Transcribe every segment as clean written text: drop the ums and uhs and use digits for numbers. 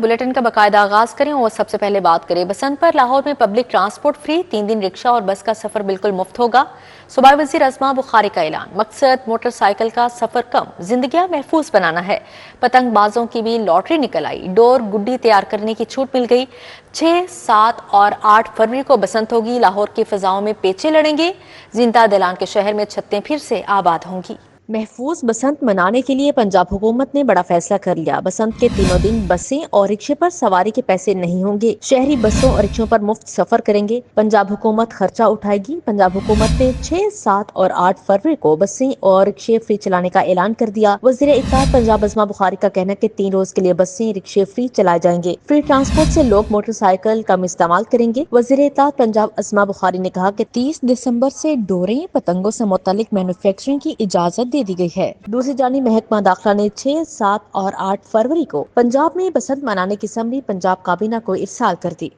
Bulletin का बाकायदा आगाज करें और सबसे पहले बात करें बसंत पर। लाहौर में पब्लिक ट्रांसपोर्ट फ्री, 3 दिन रिक्शा और बस का सफर बिल्कुल मुफ्त होगा। सूबाई वजीर अज़मा बुखारी का ऐलान। मकसद मोटरसाइकिल का सफर कम, जिंदगियां महफूज बनाना है। पतंगबाजों की भी लॉटरी निकल आई, डोर गुड्डी तैयार करने की छूट मिल गई। 6, 7 और 8 फरवरी को बसंत होगी। लाहौर की फिजाओं में पेचे लड़ेंगे। जिंदा दिलान के शहर में छतें फिर से आबाद होंगी। महफूज बसंत मनाने के लिए पंजाब हुकूमत ने बड़ा फैसला कर लिया। बसंत के तीनों दिन बसें और रिक्शे पर सवारी के पैसे नहीं होंगे। शहरी बसों और रिक्शों पर मुफ्त सफर करेंगे। पंजाब हुकूमत खर्चा उठाएगी। पंजाब हुकूमत ने 6, 7 और 8 फरवरी को बसें और रिक्शे फ्री चलाने का ऐलान कर दिया। वज़ीर इत्तेहाद पंजाब अज़मा बुखारी का कहना है कि 3 रोज के लिए बसें रिक्शे फ्री चलाए जाएंगे। फ्री ट्रांसपोर्ट से लोग मोटरसाइकिल कम इस्तेमाल करेंगे। वज़ीर इत्तेहाद पंजाब अज़मा बुखारी ने कहा कि 30 दिसंबर से डोरें पतंगों से मुतालिक मैन्युफैक्चरिंग की इजाजत दे दी गई है। दूसरी जानिब महकमा दाखिला ने 6, 7 और 8 फरवरी को पंजाब में बसंत मनाने की समरी पंजाब काबीना को इरसाल कर दी।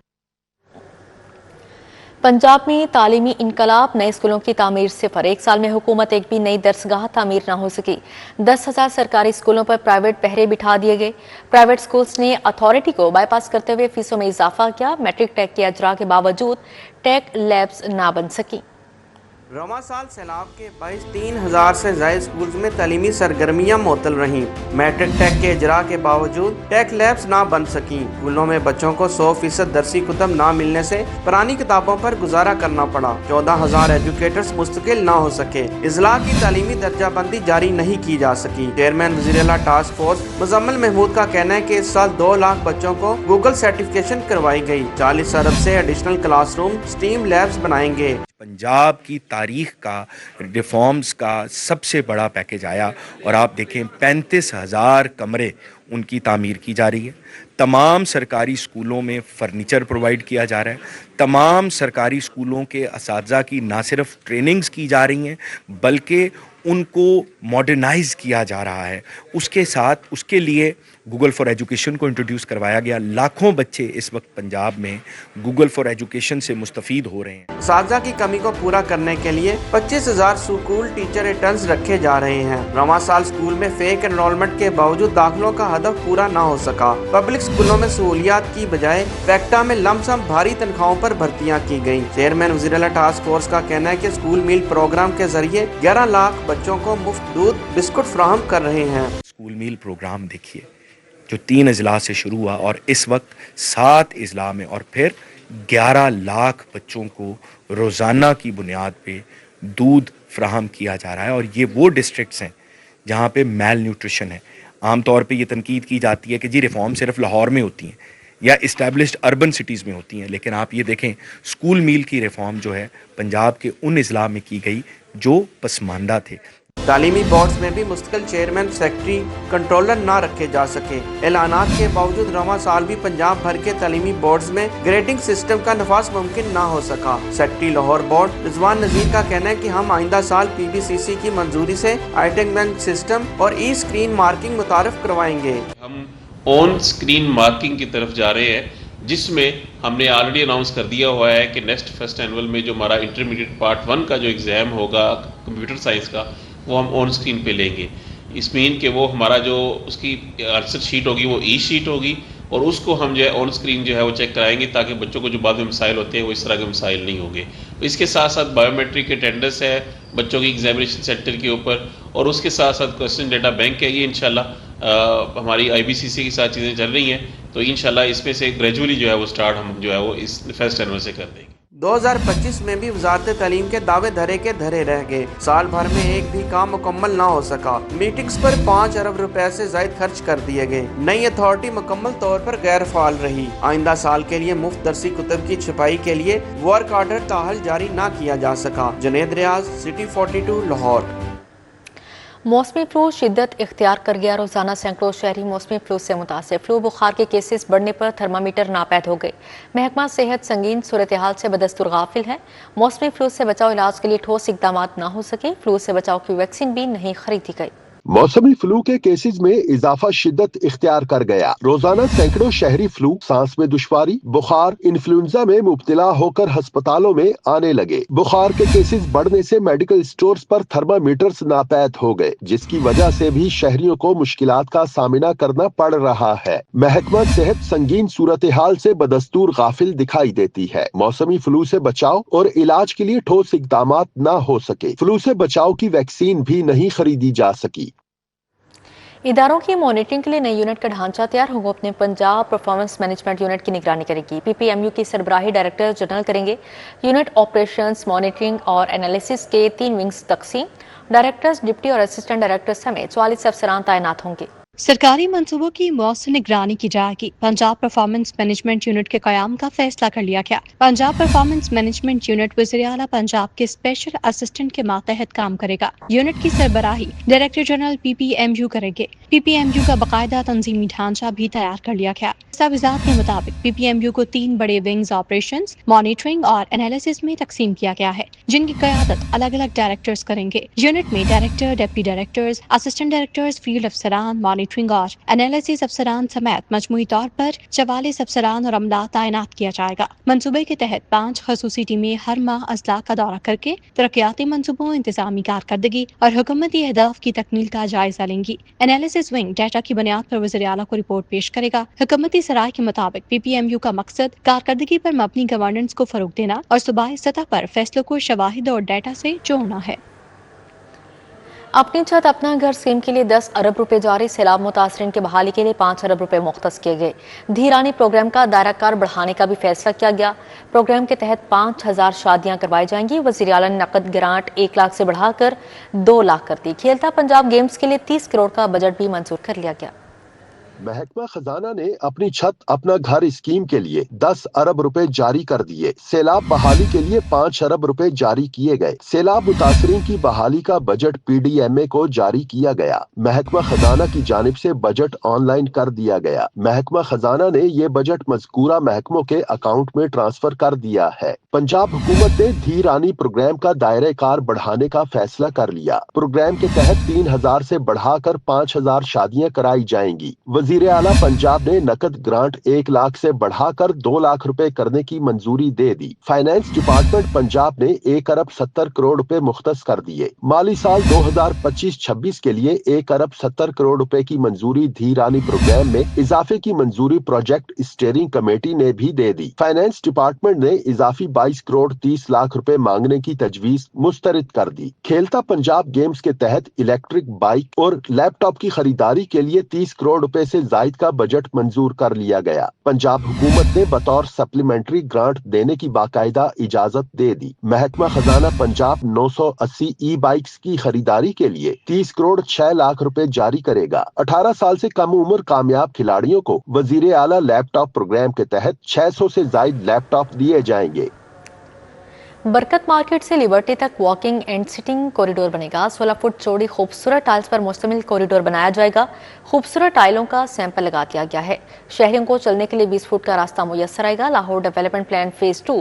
पंजाब में तालीमी इनकलाब, नए स्कूलों की तामीर सिफर। 1 साल में हुकूमत एक भी नई दरसगाह तामीर न हो सकी। 10,000 सरकारी स्कूलों पर प्राइवेट पहरे बिठा दिए गए। प्राइवेट स्कूल्स ने अथॉरिटी को बाईपास करते हुए फीसों में इजाफा किया। मैट्रिक टेक के अजरा के बावजूद टेक लैब्स ना बन सकी। रवां साल सैलाब के बाईस 3,000 से ज्यादा स्कूल में तालीमी सरगर्मियां मुअत्तल रहीं। मैट्रिक टेक के इजरा के बावजूद टेक लैब्स ना बन सकी। स्कूलों में बच्चों को 100% दरसी कुतब ना मिलने से पुरानी किताबों पर गुजारा करना पड़ा। 14,000 एजुकेटर्स मुस्तकिल ना हो सके। इजला की तालीमी दर्जाबंदी जारी नहीं की जा सकी। चेयरमैन वज़ीर-ए-आला टास्क फोर्स मुजम्मिल महमूद का कहना है कि इस साल 2 लाख बच्चों को गूगल सर्टिफिकेशन करवाई गई। 40 अरब से एडिशनल क्लासरूम स्टीम लैब्स बनाएंगे। पंजाब की तारीख का रिफॉर्म्स का सबसे बड़ा पैकेज आया और आप देखें 35,000 कमरे उनकी तामीर की जा रही है। तमाम सरकारी स्कूलों में फर्नीचर प्रोवाइड किया जा रहा है। तमाम सरकारी स्कूलों के असातिज़ा की ना सिर्फ ट्रेनिंग्स की जा रही हैं बल्कि उनको मॉडर्नाइज किया जा रहा है। उसके साथ उसके लिए गूगल फॉर एजुकेशन को इंट्रोड्यूस करवाया गया। लाखों बच्चे इस वक्त पंजाब में गूगल फॉर एजुकेशन से मुस्तफीद हो रहे हैं। असातिज़ा की कमी को पूरा करने के लिए 25,000 स्कूल टीचर रिटर्न्स रखे जा रहे हैं। रवां साल स्कूल में फेक एनरोलमेंट के बावजूद दाखिलों का हदफ पूरा न हो सका। पब्लिक स्कूलों में सहूलियात की बजाय फैक्टा में लमसम भारी तनख्वाहों पर भर्तियां की गयी। चेयरमैन वज़ीर-ए-आला टास्क फोर्स का कहना है कि स्कूल मील प्रोग्राम के जरिए 11 लाख बच्चों को मुफ्त दूध बिस्कुट फराहम कर रहे हैं। स्कूल मील प्रोग्राम देखिए जो 3 अजला से शुरू हुआ और इस वक्त 7 अजला में और फिर 11 लाख बच्चों को रोज़ाना की बुनियाद पे दूध फ्राहम किया जा रहा है। और ये वो डिस्ट्रिक्ट्स हैं जहाँ पे मैल न्यूट्रिशन है। आम तौर पे ये तनकीद की जाती है कि जी रिफॉर्म सिर्फ लाहौर में होती हैं या इस्टेब्लिश्ड अर्बन सिटीज़ में होती हैं, लेकिन आप ये देखें स्कूल मील की रिफॉर्म जो है पंजाब के उन अजला में की गई जो पसमानदा थे। तालीमी बोर्ड्स में भी मुस्तकिल चेयरमैन, सेक्रेटरी, कंट्रोलर ना रखे जा सके। ऐलानात के बावजूद रवां साल भी पंजाब भर के तालीमी बोर्ड्स में ग्रेडिंग सिस्टम का नफाज मुमकिन ना हो सका। सेक्रेटरी लाहौर बोर्ड रिजवान नज़ीर का कहना है कि हम आइंदा साल PBCC की मंजूरी से आइटेक बैंक सिस्टम और ई स्क्रीन मार्किंग मुतारफ करवाएंगे। हम ऑन स्क्रीन मार्किंग की तरफ जा रहे हैं जिसमें हमने ऑलरेडी अनाउंस कर दिया हुआ है कि नेक्स्ट फर्स्ट एनुअल में जो हमारा इंटरमीडिएट पार्ट 1 का जो एग्ज़ाम होगा कंप्यूटर साइंस का वो हम ऑन स्क्रीन पे लेंगे। इस मीन कि वो हमारा जो उसकी आंसर शीट होगी वो ई शीट होगी और उसको हम जो है ऑन स्क्रीन जो है वो चेक कराएंगे ताकि बच्चों को जो बाद में मसाइल होते हैं वो इस तरह के मसाइल नहीं होंगे। इसके साथ साथ बायोमेट्रिक अटेंडेंस है बच्चों की एग्जामिनेशन सेंटर के ऊपर और उसके साथ साथ क्वेश्चन डेटा बैंक है। ये इंशाल्लाह हमारी IBCC के साथ चीज़ें चल रही हैं तो इंशाल्लाह इसमें से ग्रेजुअली जो है वो स्टार्ट हम जो है वो इस फर्स्ट एनुअल से कर देंगे। 2025 में भी वजारत तालीम के दावे धरे के धरे रह गए। साल भर में एक भी काम मुकम्मल ना हो सका। मीटिंग्स पर 5 अरब रुपए से ज्यादा खर्च कर दिए गए। नई अथॉरिटी मुकम्मल तौर पर गैर फाल रही। आइंदा साल के लिए मुफ्त दरसी कुतब की छपाई के लिए वर्क ऑर्डर ताहल जारी ना किया जा सका। जुनैद रियाज, सिटी 42, लाहौर। मौसमी फ्लू शिद्दत इख्तियार कर गया। रोजाना सैकड़ों शहरी मौसमी फ्लू से मुतासिर। फ्लू बुखार के केसेस बढ़ने पर थर्मामीटर नापैद हो गए। महकमा सेहत संगीन सूरत हाल से बदस्तूर गाफिल है। मौसमी फ्लू से बचाव इलाज के लिए ठोस इकदाम ना हो सके। फ्लू से बचाव की वैक्सीन भी नहीं खरीदी गई। मौसमी फ्लू के केसेस में इजाफा शिद्दत इख्तियार कर गया। रोजाना सैकड़ों शहरी फ्लू, सांस में दुश्वारी, बुखार, इन्फ्लुएंजा में मुब्तला होकर अस्पतालों में आने लगे। बुखार के केसेस बढ़ने से मेडिकल स्टोर्स पर थर्मामीटर्स नापैद हो गए, जिसकी वजह से भी शहरियों को मुश्किलात का सामना करना पड़ रहा है। महकमा सेहत संगीन सूरत हाल से बदस्तूर गाफिल दिखाई देती है। मौसमी फ्लू से बचाव और इलाज के लिए ठोस इकदामात न हो सके। फ्लू से बचाव की वैक्सीन भी नहीं खरीदी जा सकी। इदारों की मॉनिटरिंग के लिए नई यूनिट का ढांचा तैयार होगा। अपने पंजाब परफॉर्मेंस मैनेजमेंट यूनिट की निगरानी करेगी। पीपीएमयू की सरबराही डायरेक्टर जनरल करेंगे। यूनिट ऑपरेशंस, मॉनिटरिंग और एनालिसिस के 3 विंग्स तकसीम। डायरेक्टर्स, डिप्टी और असिस्टेंट डायरेक्टर समेत 44 अफसरान तैनात होंगे। सरकारी मंसूबों की मौसम निगरानी की जाएगी। पंजाब परफॉर्मेंस मैनेजमेंट यूनिट के कयाम का फैसला कर लिया गया। पंजाब परफॉर्मेंस मैनेजमेंट यूनिट वज़ीर आला पंजाब के स्पेशल असिस्टेंट के मातहत काम करेगा। यूनिट की सरबराही डायरेक्टर जनरल पीपीएमयू करेंगे। पीपीएमयू का बाकायदा तंजीमी ढांचा भी तैयार कर लिया गया। दस्तावेज़ात के मुताबिक पीपीएमयू को 3 बड़े विंग्स ऑपरेशंस, मॉनिटरिंग और एनालिसिस में तकसीम किया गया है, जिनकी क़यादत अलग अलग डायरेक्टर्स करेंगे। यूनिट में director, deputy directors, assistant directors, field अफसरान, मॉनिटरिंग और एनालिसिस अफसरान समेत मजमूई तौर पर 44 अफसरान और अमला तैनात किया जाएगा। मंसूबे के तहत 5 खसूसी टीमें हर माह अजला का दौरा करके तरक्याती मंसूबों, इंतजामी कारकर्दगी और हुकूमती अहदाफ की तकमील का जायजा लेंगी। एनालिसिस विंग डाटा की बुनियाद पर वज़ीर आला को रिपोर्ट पेश करेगा। हुकूमती सराय के मुताबिक पीपीएमयू का मकसद कारकर्दगी पर मबनी गवर्नेंस को फरोग देना और सूबाई सतह पर फैसलों को शवाहिद और डाटा से जोड़ना है। अपनी छत अपना घर स्कीम के लिए 10 अरब रुपए जारी। सैलाब मुतासरीन की बहाली के लिए 5 अरब रुपए मुख्तस किए गए। धीरानी प्रोग्राम का दायरा कार बढ़ाने का भी फैसला किया गया। प्रोग्राम के तहत 5000 शादियां करवाई जाएंगी। वज़ीर आला ने नकद ग्रांट 1 लाख से बढ़ाकर 2 लाख कर दी। खेलता पंजाब गेम्स के लिए 30 करोड़ का बजट भी मंजूर कर लिया गया। महकमा खजाना ने अपनी छत अपना घर स्कीम के लिए 10 अरब रुपए जारी कर दिए। सैलाब बहाली के लिए 5 अरब रुपए जारी किए गए। सैलाब मुतासरीन की बहाली का बजट पीडीएमए को जारी किया गया। महकमा खजाना की जानिब से बजट ऑनलाइन कर दिया गया। महकमा खजाना ने ये बजट मज़कूरा महकमों के अकाउंट में ट्रांसफर कर दिया है। पंजाब हुकूमत ने धीरानी प्रोग्राम का दायरे कार बढ़ाने का फैसला कर लिया। प्रोग्राम के तहत 3000 से बढ़ाकर 5000 शादियां कराई जाएंगी। वज़ीर आला पंजाब ने नकद ग्रांट 1 लाख से बढ़ाकर 2 लाख रुपए करने की मंजूरी दे दी। फाइनेंस डिपार्टमेंट पंजाब ने 1 अरब 70 करोड़ रुपए मुख्तस कर दिए। माली साल 2025-26 के लिए 1 अरब 70 करोड़ रुपए की मंजूरी धीरानी प्रोग्राम में इजाफे की मंजूरी प्रोजेक्ट स्टीयरिंग कमेटी ने भी दे दी। फाइनेंस डिपार्टमेंट ने इजाफी 22 करोड़ 30 लाख रुपए मांगने की तजवीज मुस्तरद कर दी। खेलता पंजाब गेम्स के तहत इलेक्ट्रिक बाइक और लैपटॉप की खरीदारी के लिए 30 करोड़ रुपए से जायद का बजट मंजूर कर लिया गया। पंजाब हुकूमत ने बतौर सप्लीमेंट्री ग्रांट देने की बाकायदा इजाजत दे दी। महकमा खजाना पंजाब 980 ई बाइक्स की खरीदारी के लिए 30 करोड़ 6 लाख रुपए जारी करेगा। 18 साल से कम उम्र कामयाब खिलाड़ियों को वजीर आला लैपटॉप प्रोग्राम के तहत 600 से जायद लैपटॉप दिए जाएंगे। बरकत मार्केट से लिबर्टी तक वॉकिंग एंड सिटिंग कॉरिडोर बनेगा। 16 फुट चौड़ी खूबसूरत टाइल्स पर मुश्तमिल कॉरिडोर बनाया जाएगा। खूबसूरत टाइलों का सैंपल लगा दिया गया है। शहरियों को चलने के लिए 20 फुट का रास्ता मुयस्सर आएगा। लाहौर डेवलपमेंट प्लान फेज 2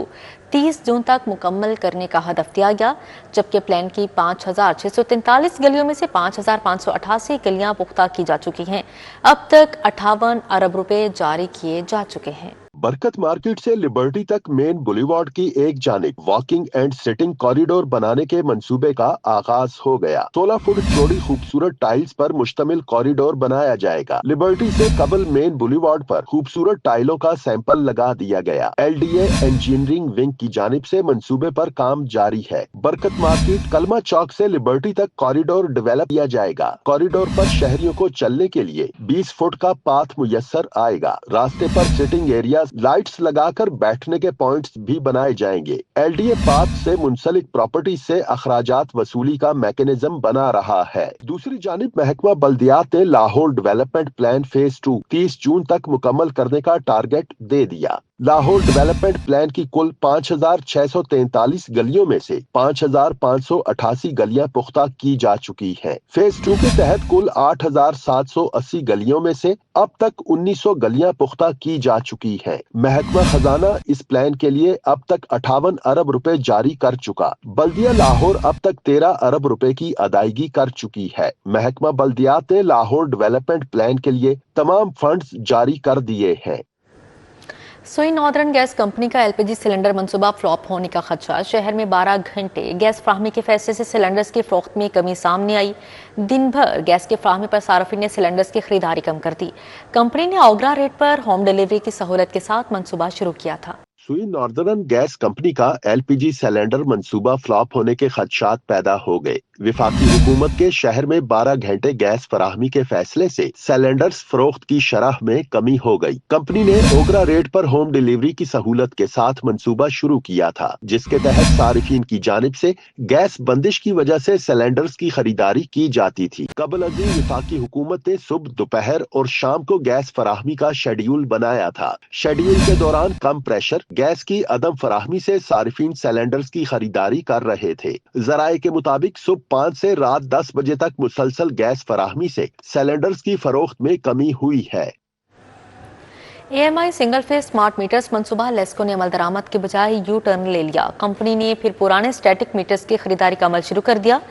30 जून तक मुकम्मल करने का हदफ दिया गया, जबकि प्लान की 5643 गलियों में से 5588 गलियां पुख्ता की जा चुकी हैं। अब तक 58 अरब रुपए जारी किए जा चुके हैं। बरकत मार्केट से लिबर्टी तक मेन बुलेवार्ड की एक जानिब वॉकिंग एंड सिटिंग कॉरिडोर बनाने के मंसूबे का आगाज हो गया। 16 फुट चौड़ी खूबसूरत टाइल्स पर मुश्तमिल कॉरिडोर बनाया जाएगा। लिबर्टी से कबल मेन बुलेवार्ड पर खूबसूरत टाइलों का सैंपल लगा दिया गया। LDA इंजीनियरिंग विंग की जानिब से मंसूबे पर काम जारी है। बरकत मार्केट कलमा चौक से लिबर्टी तक कॉरिडोर डेवलप किया जाएगा। कॉरिडोर पर शहरियों को चलने के लिए 20 फुट का पाथ मुयस्सर आएगा। रास्ते पर सिटिंग एरिया, लाइट्स लगाकर बैठने के पॉइंट्स भी बनाए जाएंगे। LDA पाथ से मुंसलिक प्रॉपर्टी से अखराजात वसूली का मैकेनिज्म बना रहा है। दूसरी जानिब महकमा बल्दियात ने लाहौर डेवलपमेंट प्लान फेज 2 30 जून तक मुकम्मल करने का टारगेट दे दिया। लाहौर डेवलपमेंट प्लान की कुल 5,643 गलियों में से 5,588 गलियां पुख्ता की जा चुकी हैं। फेज 2 के तहत कुल 8,780 गलियों में से अब तक 1,900 गलियां पुख्ता की जा चुकी हैं। महकमा खजाना इस प्लान के लिए अब तक 58 अरब रुपए जारी कर चुका। बल्दिया लाहौर अब तक 13 अरब रुपए की अदायगी कर चुकी है। महकमा बल्दियात ने लाहौर डेवलपमेंट प्लान के लिए तमाम फंड्स जारी कर दिए हैं। सोई नॉर्दर्न गैस कंपनी का एलपीजी सिलेंडर मंसूबा फ्लॉप होने का खदशा। शहर में 12 घंटे गैस फ्राहमी के फैसले से सिलेंडर्स की फरोख्त में कमी सामने आई। दिन भर गैस की फ्राहमी पर सार्फिन ने सिलेंडर्स की खरीदारी कम कर दी। कंपनी ने ओगरा रेट पर होम डिलीवरी की सहूलत के साथ मंसूबा शुरू किया था। सुई नॉर्दर्न गैस कंपनी का एलपीजी सिलेंडर मंसूबा फ्लॉप होने के खदशात पैदा हो गए। विफाकी हुकूमत के शहर में 12 घंटे गैस फराहमी के फैसले से सिलेंडर्स फरोख्त की शरह में कमी हो गई। कंपनी ने ओगरा रेट पर होम डिलीवरी की सहूलत के साथ मंसूबा शुरू किया था, जिसके तहत सारिफिन की जानिब से गैस बंदिश की वजह से सिलेंडर्स की खरीदारी की जाती थी। कबल अज़ीं विफाकी हुकूमत ने सुबह, दोपहर और शाम को गैस फराहमी का शेड्यूल बनाया था। शेड्यूल के दौरान कम प्रेशर गैस की अदम फराहमी से सारिफिन सिलेंडर्स की खरीदारी कर रहे थे। जराये के मुताबिक सुबह 5 से रात 10 बजे तक मुसलसल गैस फराहमी से सिलेंडर्स की फरोख्त में कमी हुई है। AMI single phase smart meters मंसूबा लेस्को ने अमल दरामद के बजाय यू टर्न ले लिया। कंपनी ने फिर पुराने स्टैटिक मीटर्स की खरीदारी का अमल शुरू कर दिया।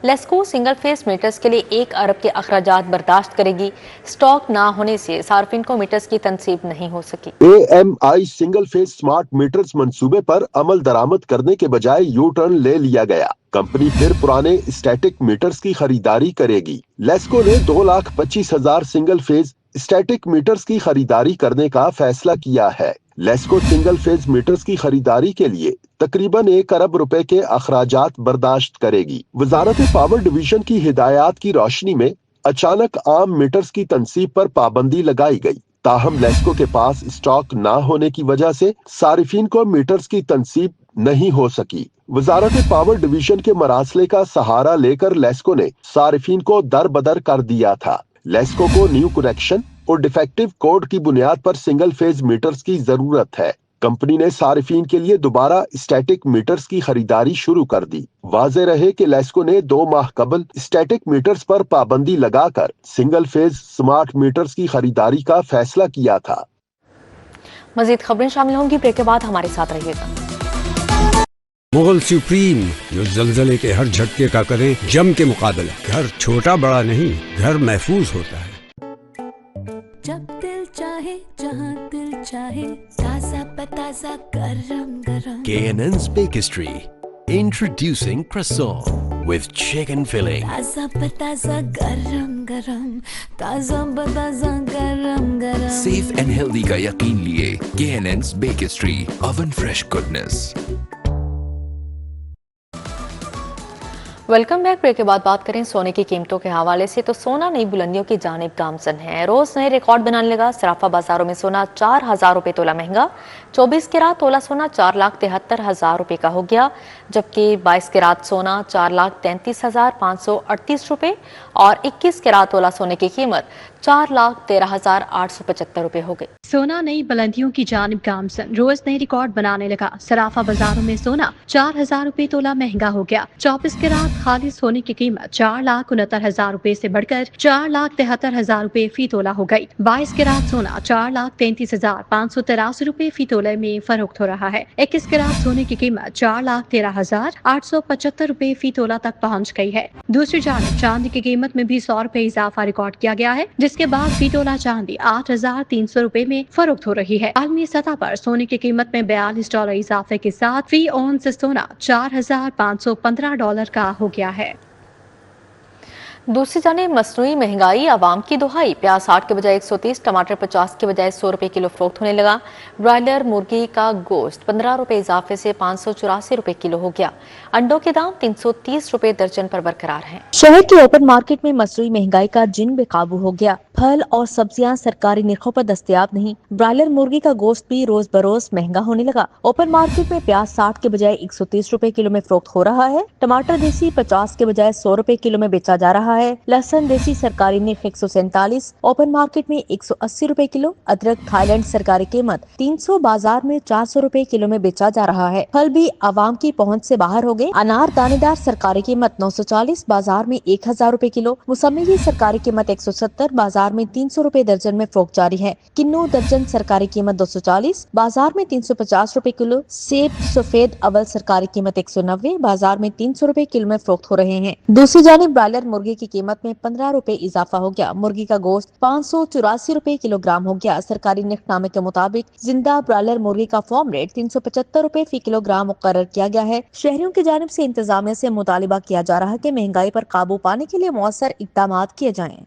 लेस्को सिंगल फेज मीटर्स के लिए 1 अरब के अखराजात बर्दाश्त करेगी। स्टॉक ना होने से सार्फिन को मीटर्स की तनसीब नहीं हो सकी। AMI single phase smart meters मंसूबे पर अमल दरामद करने के बजाय यू टर्न ले लिया गया। कंपनी फिर पुराने स्टैटिक मीटर्स की खरीदारी करेगी। लेस्को ने 2,25,000 सिंगल फेज स्टैटिक मीटर्स की खरीदारी करने का फैसला किया है। लेस्को सिंगल फेज मीटर्स की खरीदारी के लिए तकरीबन 1 अरब रुपए के अखराजात बर्दाश्त करेगी। वजारत पावर डिवीजन की हिदायत की रोशनी में अचानक आम मीटर्स की तनसीब पर पाबंदी लगाई गई। ताहम लेस्को के पास स्टॉक न होने की वजह से सारिफिन को मीटर्स की तनसीब नहीं हो सकी। वजारत पावर डिवीजन के मरासले का सहारा लेकर लेस्को ने सारिफिन को दर बदर कर दिया था। लेस्को को न्यू कनेक्शन और डिफेक्टिव कोड की बुनियाद पर सिंगल फेज मीटर्स की जरूरत है। कंपनी ने सारिफिन के लिए दोबारा स्टैटिक मीटर्स की खरीदारी शुरू कर दी। वाज़ेह रहे कि लेस्को ने 2 माह कबल स्टैटिक मीटर्स पर पाबंदी लगाकर सिंगल फेज स्मार्ट मीटर्स की खरीदारी का फैसला किया था। मजीद खबरें शामिल होंगी, ब्रेक के बाद हमारे साथ रहिएगा। मुगल सुप्रीम जो जलजले के हर झटके का करें जम के मुकाबला। घर छोटा बड़ा नहीं, घर महफूज होता है। जब दिल चाहे जहाँ दिल चाहे, ताजा पताजा गरम गरम। K&N's Bakery introducing croissant with chicken filling. ताजा पताजा गरम गरम, ताजा पताजा गरम गरम। Safe and healthy का यकीन लिए K&N's Bakery, oven fresh goodness. Welcome back. Break के बाद बात करें सोने की कीमतों के हवाले से, तो सोना नई बुलंदियों की जानिब गामजन है। रोज नए रिकॉर्ड बनाने लगा। सराफा बाजारों में सोना 4,000 रुपए तोला महंगा। 24 कैरात तोला सोना 4,73,000 रुपए का हो गया, जबकि 22 कैरात सोना 4,33,538 रुपए और 21 कैरात तोला सोने की कीमत 4,13,875 रुपए हो गई। सोना नई बुलंदियों की जानिब गामजन, रोज नए रिकॉर्ड बनाने लगा। सराफा बाजारों में सोना 4,000 रुपए तोला महंगा हो गया। 24 कैरात खाली सोने की कीमत 4,69,000 रुपए से बढ़कर 4,73,000 रुपए फी तोला हो गई। 22 कैरात सोना 4,33,583 रुपए फी तोले में फरोख्त हो रहा है। 21 कैरात सोने की कीमत 4,13,875 रुपए फी तोला तक पहुँच गई है। दूसरी जानिब चांदी की कीमत में भी 100 रुपए इजाफा रिकॉर्ड किया गया है, जिसके बाद फी तोला चांदी 8,300 रुपए में फरोख्त हो रही है। आलमी सतह पर सोने की कीमत में $42 इजाफे के साथ फी औंस सोना $4,515 का हो गया है। दूसरी जानिब मसनूई महंगाई आवाम की दुहाई। प्याज 60 के बजाय 130, टमाटर 50 के बजाय 100 रुपए किलो फरोख्त होने लगा। ब्रायलर मुर्गी का गोश्त 15 रुपए इजाफे से 584 रुपए किलो हो गया। अंडों के दाम 330 रुपए दर्जन पर बरकरार हैं। शहर के ओपन मार्केट में मसनूई महंगाई का जिन बेकाबू हो गया। फल और सब्जियां सरकारी निर्खों पर दस्तयाब नहीं। ब्रायलर मुर्गी का गोश्त भी रोज बरोज महंगा होने लगा। ओपन मार्केट में प्याज 60 के बजाय 130 रुपए किलो में फरोख्त हो रहा है। टमाटर देसी 50 के बजाय 100 रुपए किलो में बेचा जा रहा है। है। लहसुन देसी सरकारी निर्ख 147, ओपन मार्केट में 180 रुपए किलो। अदरक थाईलैंड सरकारी कीमत 300, बाजार में 400 रुपए किलो में बेचा जा रहा है। फल भी आवाम की पहुंच से बाहर हो गए। अनार दानेदार सरकारी कीमत 940, बाजार में 1000 रुपए किलो। मौसमी की सरकारी कीमत 170, बाजार में 300 रुपए दर्जन में फरोख्त जारी है। किन्नू दर्जन सरकारी कीमत 240, बाजार में 350 रुपए किलो। सेब सफेद अवल सरकारी कीमत 190, बाजार में 300 रुपए किलो में फरोख्त हो रहे हैं। दूसरी जानिब ब्रायलर मुर्गी की कीमत में 15 रुपए इजाफा हो गया। मुर्गी का गोश्त 584 रुपए किलोग्राम हो गया। सरकारी निखनामे के मुताबिक जिंदा ब्रायलर मुर्गी का फॉर्म रेट 375 रुपए फी किलोग्राम मुकर्रर किया गया है। शहरियों की जानिब से इंतजामिया से मुतालिबा किया जा रहा है कि महंगाई पर काबू पाने के लिए मौसर इक़दाम किए जाएं।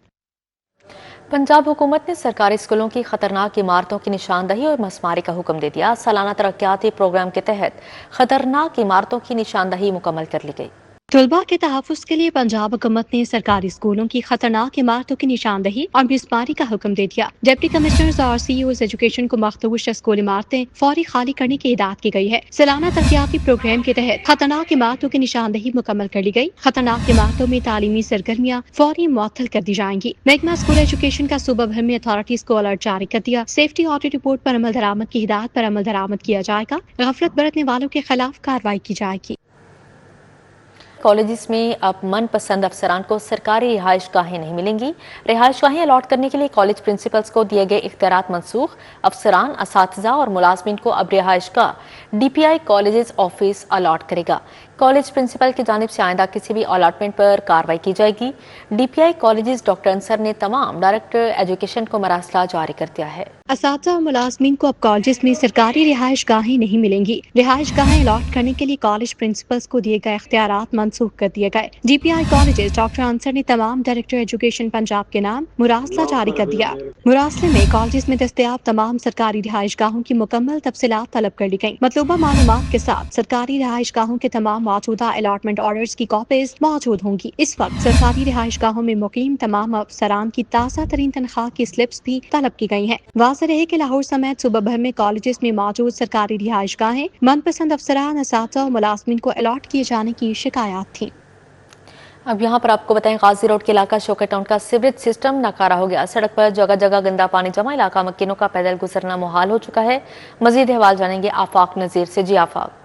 पंजाब हुकूमत ने सरकारी स्कूलों की खतरनाक इमारतों की निशानदही और मसमारी का हुक्म दे दिया। सालाना तरक्याती प्रोग्राम के तहत खतरनाक इमारतों की निशानदही मुकम्मल कर ली गई। तलबा के तहफ़्फ़ुज़ के लिए पंजाब हुकूमत ने सरकारी स्कूलों की खतरनाक इमारतों की निशानदही और मिसमारी का हुक्म दे दिया। डिप्टी कमिश्नर्स और CEOs एजुकेशन को मखदूश स्कूल इमारतें फौरी खाली करने की हिदायत की गई है। सालाना तरक्याती प्रोग्राम के तहत खतरनाक इमारतों की निशानदही मुकम्मल कर ली गई। खतरनाक इमारतों में तालीमी सरगर्मियाँ फौरी मुअत्तल कर दी जाएंगी। महकमा स्कूल एजुकेशन का सूबा भर में अथॉरिटीज को अलर्ट जारी कर दिया। सेफ्टी ऑडिट रिपोर्ट पर अमल दरामद की हिदायत पर अमल दरामद किया जाएगा। गफलत बरतने वालों के खिलाफ कार्रवाई की जाएगी। कॉलेजेस में अब मनपसंद अफसरान को सरकारी रिहाइश गाहें नहीं मिलेंगी। रिहाइश गाहें अलॉट करने के लिए कॉलेज प्रिंसिपल्स को दिए गए इख्तियारात मनसूख। अफसरान, असातिज़ा और मुलाजमीन को अब रिहाइश का DPI कॉलेजेस ऑफिस अलॉट करेगा। कॉलेज प्रिंसिपल की जानिब से आइंदा किसी भी अलॉटमेंट पर कार्रवाई की जाएगी। DPI कॉलेजेस डॉक्टर अंसर ने तमाम डायरेक्टर एजुकेशन को मरासला जारी कर दिया है। असातिज़ा और मुलाजमीन को अब कॉलेजेस में सरकारी रिहाइश गाहें नहीं मिलेंगी। रिहाइश गाहें अलॉट करने के लिए कॉलेज प्रिंसिपल्स को दिए गए इख्तियारात मनसूख कर दिए गए। DPI कॉलेजेस डॉक्टर अंसर ने तमाम डायरेक्टर एजुकेशन पंजाब के नाम मुरासला जारी कर दिया। मुरासले में कॉलेजेस में दस्तयाब तमाम सरकारी रिहाइश गाहों की मुकम्मल तफसीलात तलब कर ली गयी। मतलूबा मालूमात के साथ सरकारी रिहाइश गाहों के तमाम मौजूदा अलॉटमेंट ऑर्डर्स की कॉपीज मौजूद होंगी। इस वक्त सरकारी रिहाइश गाहों में मुकीम तमाम अफसरान की ताज़ा तरीन तनख्वाह की स्लिप्स भी तलब की गई हैं। वाज़ेह रहे कि लाहौर समेत सूबा भर में कॉलेजेस में मौजूद सरकारी रिहाइश गाहें मनपसंद अफसरान, असातिज़ा और मुलाजमीन को अलॉट किए जाने की शिकायत थी। अब यहाँ पर आपको बताएं, गाजी रोड के इलाका शौकत टाउन का सीवरेज सिस्टम नाकारा हो गया। सड़क पर जगह जगह गंदा पानी जमा, इलाका मक्किनों का पैदल गुजरना मुहाल हो चुका है। मजीद अहवाल जानेंगे आफाक नज़ीर से। जी आफाक।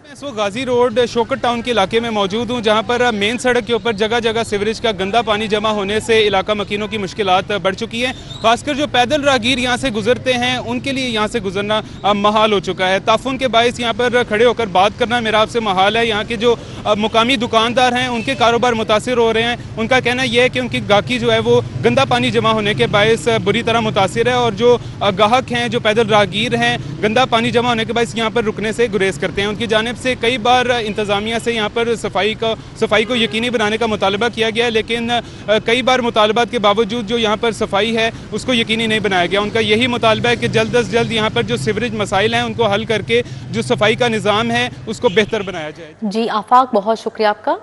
इस वक्त गाजी रोड शौकत टाउन के इलाके में मौजूद हूँ, जहाँ पर मेन सड़क के ऊपर जगह जगह सीवरेज का गंदा पानी जमा होने से इलाका मकीनों की मुश्किलात बढ़ चुकी हैं। खासकर जो पैदल राहगीर यहाँ से गुजरते हैं उनके लिए यहाँ से गुजरना महाल हो चुका है। ताफुन के बायस यहाँ पर खड़े होकर बात करना मेरा आपसे महाल है। यहाँ के जो मुकामी दुकानदार हैं उनके कारोबार मुतासिर हो रहे हैं। उनका कहना यह है कि उनकी गाहकी जो है वो गंदा पानी जमा होने के बायस बुरी तरह मुतासिर है, और जो गाहक हैं, जो पैदल राहगीर हैं, गंदा पानी जमा होने के बायस यहाँ पर रुकने से गुरेज करते हैं। उनकी जानिब से कई बार इंतज़ामिया से यहाँ पर सफाई को यकीनी बनाने का मुतालबा किया गया है, लेकिन कई बार मुतालबात के बावजूद जो यहाँ पर सफाई है उसको यकीनी नहीं बनाया गया। उनका यही मुतालबा है कि जल्द अज जल्द यहाँ पर जो सीवरेज मसाइल हैं उनको हल करके जो सफाई का निज़ाम है उसको बेहतर बनाया जाए। जी आफाक, बहुत शुक्रिया आपका।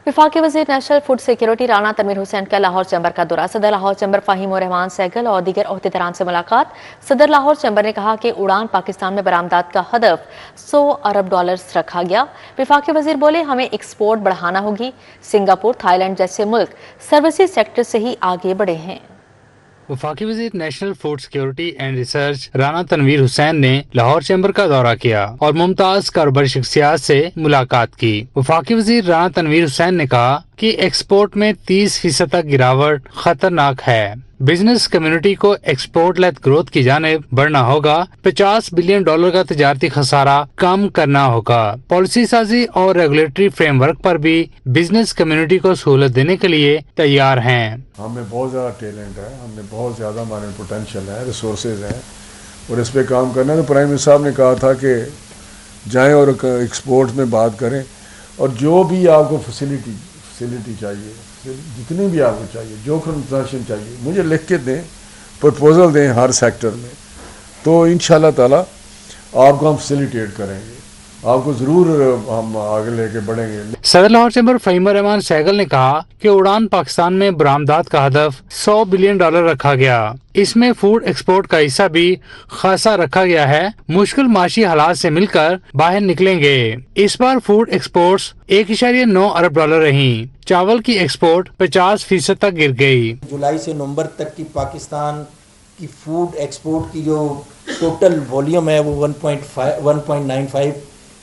वफाकी वज़ीर national food security Rana Tanveer Hussain का लाहौर चैम्बर का दौरा। सदर लाहौर चैम्बर फ़हीम रहमान सहगल और दीगर ओहदेदारान से मुलाकात। सदर लाहौर चैम्बर ने कहा कि उड़ान पाकिस्तान में बरामदात का हदफ $100 अरब रखा गया। वफाकी वज़ीर बोले, हमें एक्सपोर्ट बढ़ाना होगी। सिंगापुर, थाईलैंड जैसे मुल्क सर्विसेज सेक्टर से ही आगे बढ़े हैं। वफाकी वज़ीर national food security and research Rana Tanveer Hussain ने लाहौर चैम्बर का दौरा किया और मुमताज कारोबारी शख्सियात से मुलाकात की। वफाकी वज़ीर राना तनवीर हुसैन ने कहा कि एक्सपोर्ट में 30% तक गिरावट खतरनाक है। बिजनेस कम्युनिटी को एक्सपोर्ट लेट ग्रोथ की जानिब बढ़ना होगा। $50 बिलियन का तिजारती खसारा कम करना होगा। पॉलिसी साजी और रेगुलेटरी फ्रेमवर्क पर भी बिजनेस कम्युनिटी को सहूलत देने के लिए तैयार हैं। हमें बहुत ज़्यादा टैलेंट है, हमने बहुत ज़्यादा हमारे पोटेंशियल है, रिसोर्सेज हैं, और इस पर काम करना है। तो प्राइम मिनिस्टर साहब ने कहा था कि जाएं और एक्सपोर्ट में बात करें, और जो भी आपको फैसिलिटी चाहिए, जितनी भी आपको चाहिए, जो कंसेशन चाहिए, मुझे लिख के दें, प्रपोजल दें हर सेक्टर में, तो इंशाल्लाह ताला आपको हम फैसिलिटेट करेंगे। आपको ज़रूर हम आगे लेके बढ़ेंगे। सदर लाहौर चैम्बर फहीमा रहमान सहगल ने कहा कि उड़ान पाकिस्तान में बरामदात का हदफ $100 बिलियन रखा गया। इसमें फूड एक्सपोर्ट का हिस्सा भी खासा रखा गया है। मुश्किल माशी हालात से मिलकर बाहर निकलेंगे। इस बार फूड एक्सपोर्ट्स $1.9 अरब रही। चावल की एक्सपोर्ट 50% तक गिर गई। जुलाई से नवंबर तक की पाकिस्तान की फूड एक्सपोर्ट की जो टोटल वॉल्यूम है वो 1.95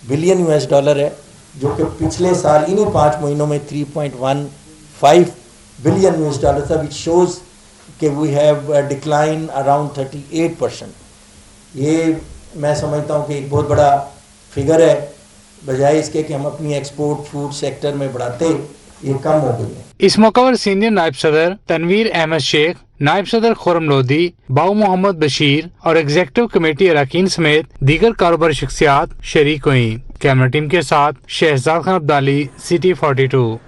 बिलियन $, है, जो कि पिछले साल इन्हीं 5 महीनों में 3.15 बिलियन $, था, विच शोज़ कि वी हैव डिक्लाइन अराउंड 38%। ये मैं समझता हूँ कि एक बहुत बड़ा फिगर है, बजाय इसके कि हम अपनी एक्सपोर्ट फूड सेक्टर में बढ़ाते, ये कम हो गई है। इस मौके पर सीनियर नायब सदर तनवीर अहमद शेख, नायब सदर खुरम लोधी, बाऊ मोहम्मद बशीर और एग्जीक्यूटिव कमेटी अरकान समेत दीगर कारोबारी शख्सियात शरीक हुई। कैमरा टीम के साथ शहजाद खान अब्दाली, सिटी 42।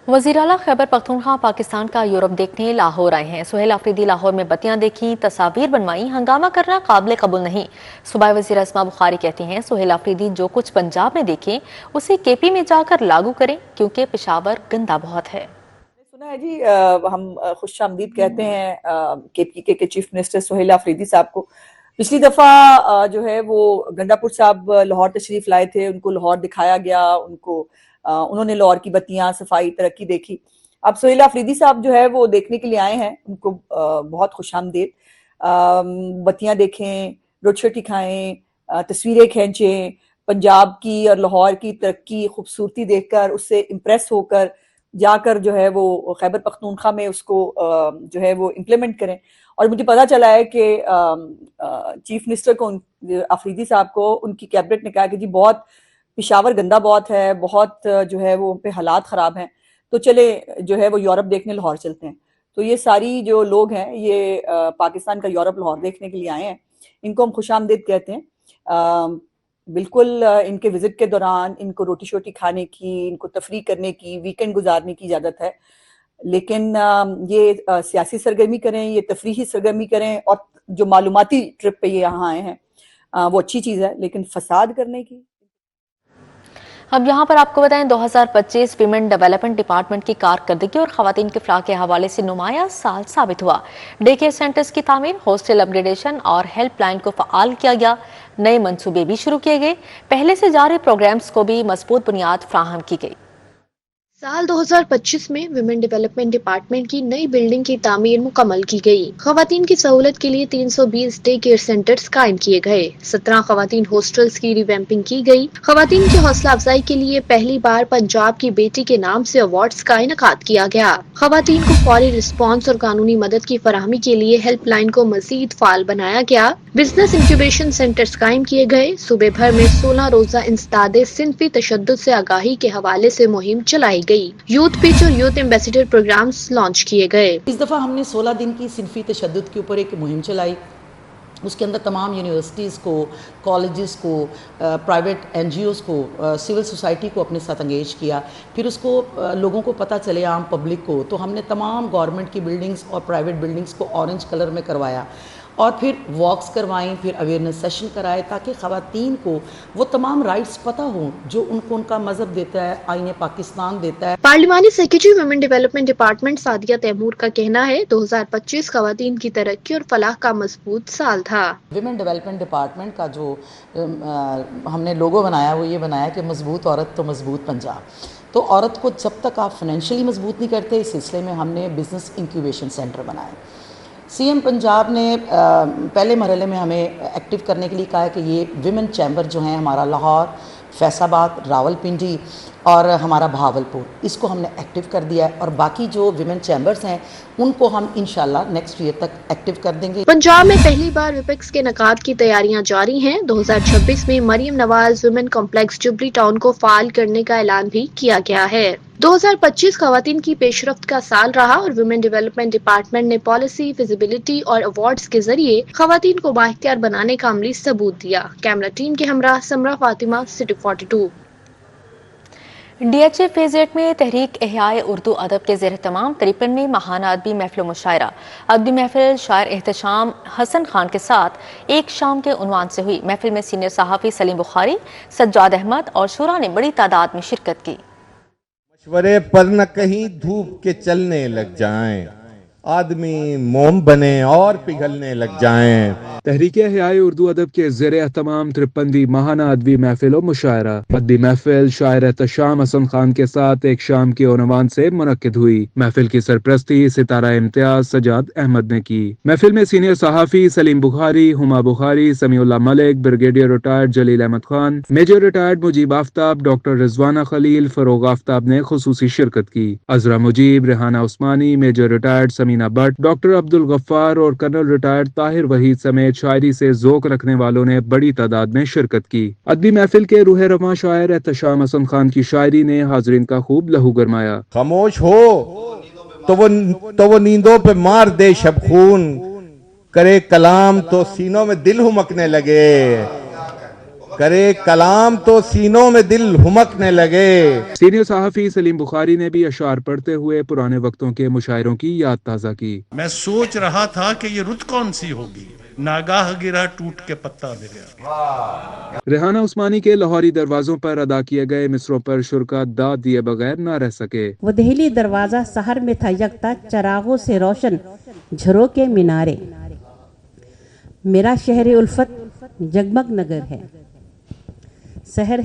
वज़ीर आला खैबर पख्तूनख्वा पाकिस्तान का यूरोप देखने लाहौर आए हैं। सुहेल आफरीदी लाहौर में बत्तियां देखी, तस्वीर बनवाई, हंगामा करना काबिल कबूल नहीं। सूबाई वज़ीर अस्मा बुखारी कहती हैं सुहेल आफरीदी जो कुछ पंजाब में देखें उसे केपी में जाकर लागू करें, क्योंकि पेशावर गंदा बहुत है। सुना है जी, हम खुशामदीद कहते हैं केपी के चीफ मिनिस्टर सुहेल आफरीदी साहब को। पिछली दफ़ा जो है वो गंडापुर साहब लाहौर तशरीफ़ लाए थे, उनको लाहौर दिखाया गया, उन्होंने लाहौर की बत्तियां, सफाई, तरक्की देखी। अब सुहेल आफरीदी साहब जो है वो देखने के लिए आए हैं, उनको बहुत खुशामदीद। बत्तियां देखें, रोटी खाएं, तस्वीरें खींचें, पंजाब की और लाहौर की तरक्की, खूबसूरती देखकर उससे इम्प्रेस होकर जाकर जो है वो खैबर पख्तूनख्वा में उसको जो है वो इम्प्लीमेंट करें। और मुझे पता चला है कि चीफ मिनिस्टर को, आफरीदी साहब को, उनकी कैबिनेट ने कहा कि जी बहुत पेशावर गंदा बहुत है, बहुत जो है वो पे हालात ख़राब हैं, तो चले जो है वो यूरोप देखने लाहौर चलते हैं। तो ये सारी जो लोग हैं ये पाकिस्तान का यूरोप लाहौर देखने के लिए आए हैं, इनको हम खुशामदीद कहते हैं। बिल्कुल इनके विजिट के दौरान इनको रोटी शोटी खाने की, इनको तफरीह करने की, वीकेंड गुजारने की इजाज़त है, लेकिन ये सियासी सरगर्मी करें, ये तफरीही सरगर्मी करें, और जो मालूमाती ट्रिप पे ये यहाँ आए हैं वो अच्छी चीज़ है, लेकिन फसाद करने की। अब यहाँ पर आपको बताएं 2025 विमेन डेवलपमेंट डिपार्टमेंट की कारकर्दगी और खवातीन के फलाह के हवाले से नुमाया साल साबित हुआ। डे केयर सेंटर्स की तामीर, हॉस्टल अपग्रेडेशन और हेल्पलाइन को फ़आल किया गया। नए मंसूबे भी शुरू किए गए। पहले से जारी प्रोग्राम्स को भी मजबूत बुनियाद फ्राहम की गई। साल 2025 में विमेन डेवलपमेंट डिपार्टमेंट की नई बिल्डिंग की तामीर मुकम्मल की गई। खवातीन की सहूलत के लिए 320 डे केयर सेंटर्स कायम किए गए। 17 खवातीन हॉस्टल्स की रिवैम्पिंग की गई। खवातीन की हौसला अफजाई के लिए पहली बार पंजाब की बेटी के नाम से अवार्ड्स का इनेकाद किया गया। खवातीन को फौरी रिस्पॉन्स और कानूनी मदद की फराहमी के लिए हेल्पलाइन को मजीद फाल बनाया गया। बिजनेस इंक्यूबेशन सेंटर्स कायम किए गए। सूबे भर में 16 रोजा इंसदादे सिंफी तशद्दुद से आगाही के हवाले से मुहिम चलाई गई। यूथ पिच और यूथ एम्बेसडर प्रोग्राम्स लॉन्च किए गए। इस दफा हमने 16 दिन की सिंफी तशद्दुद के ऊपर एक मुहिम चलाई। उसके अंदर तमाम यूनिवर्सिटीज़ को, कॉलेजेस को, प्राइवेट NGOs को, सिविल सोसाइटी को अपने साथ एंगेज किया। फिर उसको लोगों को पता चले, आम पब्लिक को, तो हमने तमाम गवर्नमेंट की बिल्डिंग्स और प्राइवेट बिल्डिंग्स को ऑरेंज कलर में करवाया और फिर वॉक्स करवाएं, फिर अवेयरनेस सेशन कराए, ताकि ख़वातीन को वो तमाम राइट्स पता हों जो उनको उनका मजहब देता है, आईन पाकिस्तान देता है। पार्लिमानी secretary women development department Sadia Taimur का कहना है 2025 खवातीन की तरक्की और फलाह का मजबूत साल था। विमेन डेवलपमेंट डिपार्टमेंट का जो हमने लोगो बनाया वो ये बनाया कि मजबूत औरत तो मजबूत पंजाब। तो औरत को जब तक आप फाइनेंशियली मजबूत नहीं करते, इस सिलसिले में हमने बिजनेस इंक्यूबेशन सेंटर बनाए। CM पंजाब ने पहले मरहले में हमें एक्टिव करने के लिए कहा है कि ये विमेन चैम्बर जो हैं हमारा लाहौर, फैसलाबाद, रावलपिंडी और हमारा बहावलपुर, इसको हमने एक्टिव कर दिया है और बाकी जो विमेन चैम्बर्स हैं उनको हम इंशाल्लाह नेक्स्ट ईयर तक एक्टिव कर देंगे। पंजाब में पहली बार विपेक्स के नकाद की तैयारियां जारी हैं। 2026 में मरियम नवाज वुमेन कॉम्प्लेक्स जुबली टाउन को फाल करने का ऐलान भी किया गया है। 2025 खवातीन की पेशरफ्त का साल रहा और वुमेन डेवलपमेंट डिपार्टमेंट ने पॉलिसी, विजिबिलिटी और अवार्ड्स के जरिए खवातीन को बाइख्तियार बनाने का अमली सबूत दिया। कैमरा टीम के हमरा समरा फातिमा, सिटी 42। DHA फेज 8 में तहरीक एहयाए उर्दू अदब के ज़ेर तमाम 53वीं महाना अदबी महफिल मुशायरा अदबी महफिल शायर एहतशाम हसन खान के साथ एक शाम के उन्वान से हुई। महफिल में सीनियर सहाफ़ी सलीम बुखारी, सज्जाद अहमद और शुरा ने बड़ी तादाद में शिरकत की। मशवरे पर न कहीं धूप के चलने लग जाएं, आदमी मोम बने और पिघलने लग जाएं। तहरीक एहयाए उर्दू अदब के ज़ेर एहतमाम 53वीं महाना अदबी महफिल मुशायरा अदबी महफिल शायर एहतशाम हसन खान के साथ एक शाम के उन्वान से मुनक्किद हुई। महफिल की सरपरस्ती सितारा इम्तियाज सज्जाद अहमद ने की। महफिल में सीनियर सहाफ़ी Saleem Bukhari, Huma Bukhari, Samiullah Malik, brigadier retired Jalil Ahmed Khan, major retired Mujeeb Aftab, doctor Rizwana Khalil, Farogh Aftab ने खुसूसी शिरकत की। Azra Mujeeb, Rehana Usmani, major retired Samina Bhatt, doctor Abdul Ghaffar और कर्नल रिटायर्ड ताहिर वहीद समेत शायरी से ज़ौक़ रखने वालों ने बड़ी तादाद में शिरकत की। अदबी महफिल के रूह रवां शायर एहतशाम हसन खान की शायरी ने हाज़रीन का खूब लहू गरमाया। खामोश हो तो वो नींदों पे मार दे शब खून, करे कलाम तो सीनों में दिल हुमकने लगे, करे कलाम तो सीनों में दिल हुमकने लगे। सीनियर सहाफ़ी सलीम बुखारी ने भी अशार पढ़ते हुए पुराने वक्तों के मुशायरों की याद ताज़ा की। मैं सोच रहा था कि ये रुत कौन सी होगी, नागाह गिरा टूट के पत्ता दे गया। रेहाना उस्मानी के लाहौरी दरवाजों पर अदा किए गए मिसरों पर शुरका दाद दिए बगैर न रह सके। वो दहली दरवाजा सहर में था यकता, चरागों से रोशन झरों के मीनारे, मेरा शहर उल्फत जगमग नगर है, शहर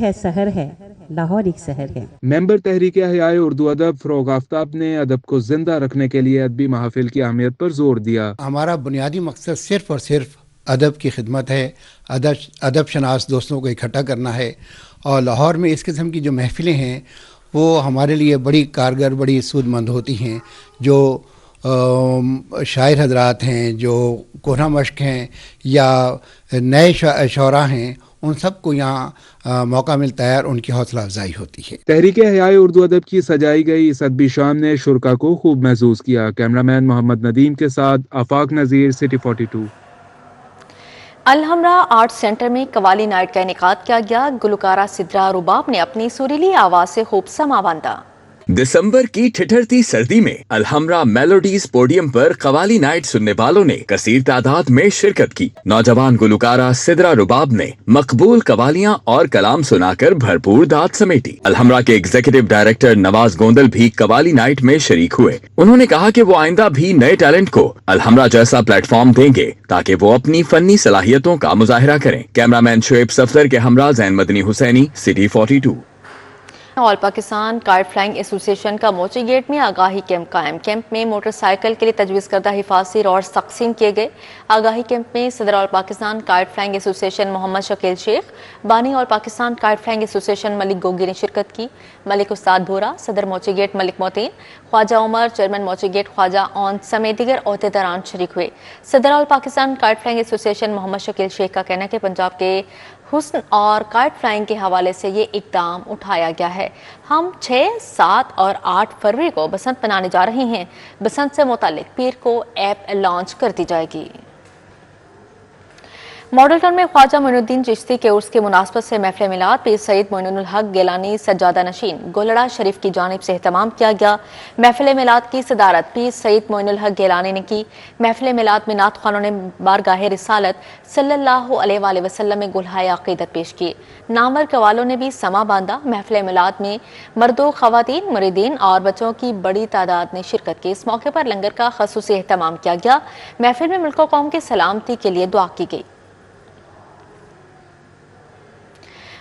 है लाहौर एक शहर है। मेंबर तहरीक एहयाए उर्दू अदब फरोग आफ्ताब ने अदब को जिंदा रखने के लिए अदबी महफिल की अहमियत पर जोर दिया। हमारा बुनियादी मकसद सिर्फ और सिर्फ अदब की खिदमत है, अदब शनास दोस्तों को इकट्ठा करना है, और लाहौर में इस किस्म की जो महफिलें हैं वो हमारे लिए बड़ी कारगर, बड़ी सूदमंद होती हैं। जो शायर हजरात हैं, जो कोहना मश्क हैं या नए शौरा हैं, उन सबको यहाँ मौका मिलता है और उनकी हौसला अफजाई होती है। तहरीक एहयाए उर्दू अदब की सजाई गई इस अदबी शाम ने शुरका को खूब महसूस किया। कैमरामैन मोहम्मद नदीम के साथ आफाक नज़ीर, सिटी 42। अलहमरा आर्ट सेंटर में कवाली नाइट का इनेकाद किया गया। गुलकारा सिद्रा रुबाब ने अपनी सुरीली आवाज से खूब समा बांधा। दिसंबर की ठिठुरती सर्दी में अलहमरा मेलोडीज पोडियम पर कवाली नाइट सुनने वालों ने कसीर तादाद में शिरकत की। नौजवान गुलकारा सिद्रा रुबाब ने मकबूल कवालियां और कलाम सुनाकर भरपूर दाद समेटी। अलहमरा के एग्जीक्यूटिव डायरेक्टर नवाज गोंदल भी कवाली नाइट में शरीक हुए। उन्होंने कहा कि वो आइंदा भी नए टैलेंट को अलहमरा जैसा प्लेटफॉर्म देंगे ताकि वो अपनी फनी सलाहियतों का मुजाहिरा करें। कैमरामैन शुएब सफदर के Humra Zain Madni Hussaini, city 42। All Pakistan kite flying association का मोची गेट में आगाही कैंप कायम। कैंप में मोटरसाइकिल के लिए तजवीज़ करदा हिफाजती रॉड्स तकसीम किए गए। आगाही कैंप में सदर all Pakistan kite flying association Mohammad Shakeel Sheikh, बानी all Pakistan kite flying association Malik Gogi ने शिरकत की। मलिक उस्ताद भोरा, सदर Mochi gate Malik Moteen, Khwaja Umar, chairman Mochi gate Khwaja Aun समेत दीगर ओहदेदारान शरीक हुए। सदर all Pakistan kite flying association Mohammad Shakeel Sheikh का कहना है कि पंजाब के हुस्न और काइट फ्लाइंग के हवाले से ये इक़दाम उठाया गया है। हम 6, 7 और 8 फरवरी को बसंत मनाने जा रहे हैं। बसंत से मुतालिक पीर को ऐप लॉन्च कर दी जाएगी। मॉडल टाउन में ख्वाजा मोइनुद्दीन चिश्ती के उर्स की मुनासबत से महफिल मिलाद पीर सईद मोइनुल हक गिलानी सज्जादा नशीन गोलड़ा शरीफ की जानिब से एहतमाम किया गया। महफिल मिलाद की सदारत पीर सईद मोइनुल हक गिलानी ने की। महफिल मिलाद में नात खानों ने बारगाह रिसालत सल्लल्लाहु अलैहि वसल्लम में गुलहाए अक़ीदत पेश किए। नामवर कवालों ने भी समा बांधा। महफिल मिलाद में मर्दों, ख़वातीन, मुरीदीन और बच्चों की बड़ी तादाद ने शिरकत की। इस मौके पर लंगर का ख़ुसूसी एहतमाम किया गया। महफिल में मुल्क व कौम की सलामती के लिए दुआ की गई।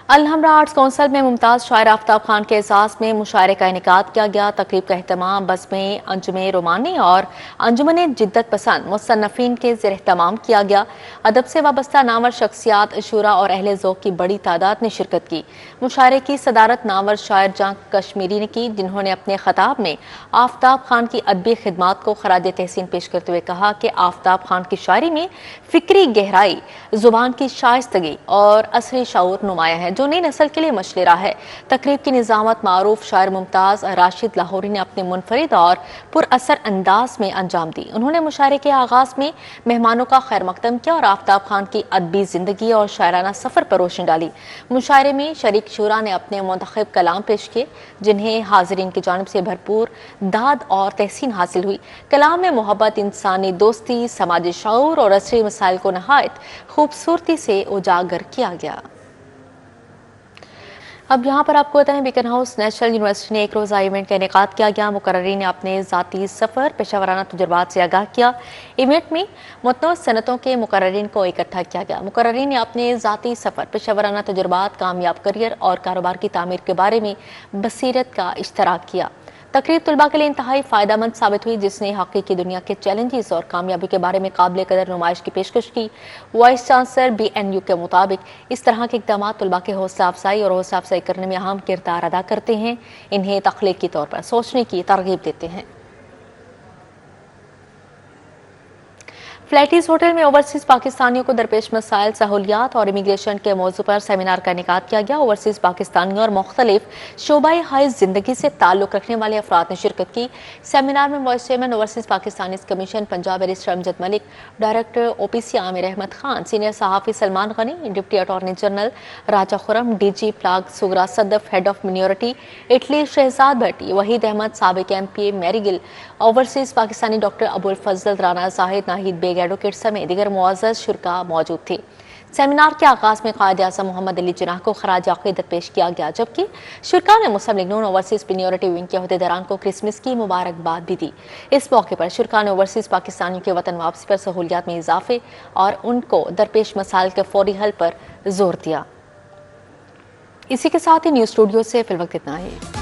अलहमरा आर्ट्स कौंसिल में मुमताज़ शायर आफ्ताब खान के एजाज़ में मुशायरे का इनेकाद किया गया। तकरीब का एहतमाम बज़्म अंजुमे रोमानी और अंजुमन जिद्दत पसंद मुसन्नफ़ीन के ज़ेर एहतमाम किया गया। अदब से वाबस्ता नामवर शख्सियात, शुरा और अहले ज़ौक़ की बड़ी तादाद ने शिरकत की। मुशायरे की सदारत नामवर शायर जां कश्मीरी ने की, जिन्होंने अपने खिताब में आफ्ताब खान की अदबी खिदमात को खराज तहसीन पेश करते हुए कहा कि आफ्ताब खान की शायरी में फ़िक्री गहराई, ज़ुबान की शाइस्तगी और असरी शऊर नुमाया है, जो नई नस्ल के लिए मशले रहा है। तकरीब की निजामत मारूफ शायर मुमताज राशिद लाहौरी ने अपने मुनफरिद और पुरअसर अंदाज में अंजाम दी। उन्होंने मुशायरे के आगाज में मेहमानों का खैर मकदम किया और आफ्ताब खान की अदबी जिंदगी और शायराना सफर पर रोशनी डाली। मुशायरे में शरीक शुरा ने अपने मुंतखब कलाम पेश किए, जिन्हें हाजिरीन की जानिब से भरपूर दाद और तहसीन हासिल हुई। कलाम में मोहब्बत, इंसानी दोस्ती, समाजी शऊर और असरी मसाइल को नहायत खूबसूरती से उजागर किया गया। अब यहाँ पर आपको बताएं, बीकन हाउस नेशनल यूनिवर्सिटी ने एक रोज़ा इवेंट का इनेकाद किया गया। मुकर्रीन ने अपने ज़ाती सफ़र, पेशावराना तजुर्बात से आगाह किया। इवेंट में मुतनों सनतों के मुकर्रीन को इकट्ठा किया गया। मुकर्रीन ने अपने ज़ाती सफ़र, पेशावराना तजुर्बात, कामयाब करियर और कारोबार की तामीर के बारे में बसीरत का इश्तराक किया। तकरीब तलबा के लिए इंतहाई फ़ायदेमंद साबित हुई, जिसने हकीकी दुनिया के चैलेंजेस और कामयाबी के बारे में काबिल कदर नुमाइश की पेशकश की। वाइस चांसलर BNU के मुताबिक इस तरह के इक़दाम तलबा के हौसला अफजाई और हौसला अफजाई करने में अहम किरदार अदा करते हैं, इन्हें तख्लीकी तौर पर सोचने की तरगीब देते हैं। फ्लैटीज होटल में ओवरसीज पाकिस्तानियों को दरपेश मसाइल, सहूलियात और इमिग्रेशन के मौजू पर सेमिनार का इनेकाद किया गया। ओवरसीज पाकिस्तानियों और मुख्तलिफ शोबाई हाई जिंदगी से ताल्लुक रखने वाले अफराद ने शिरकत की। सेमिनार में vice chairman overseas Pakistani commission Punjab barrister Amjad Malik, director OPC Amir Ahmed Khan, senior सहाफ़ी Salman Ghani, deputy attorney general Raja Khurram, DG फ्लाग Sughra Sadaf, head of minority Italy Shahzad Bhatti, Waheed Ahmed, साबिक MPA Mary Gill, overseas Pakistani doctor Abul Fazal, Rana Zahid, Nahid Baig advocate समेत दीगर मुअज़्ज़ज़ शुरका मौजूद थे। सेमिनार के आगाज में कायद आज़म मोहम्मद अली जिन्नाह को खराज अक़ीदत पेश किया गया, जबकि शुरका ने मुस्लिम लीग नून ओवरसीज मिनोरिटी विंग के अहदेदारान को क्रिसमस की मुबारकबाद भी दी। इस मौके पर शुरका ने ओवरसीज पाकिस्तानियों के वतन वापसी पर सहूलियात में इजाफे और उनको दरपेश मसाइल के फौरी हल पर जोर दिया। इसी के साथ ही न्यूज़ स्टूडियो से फिलवक्त इतना ही।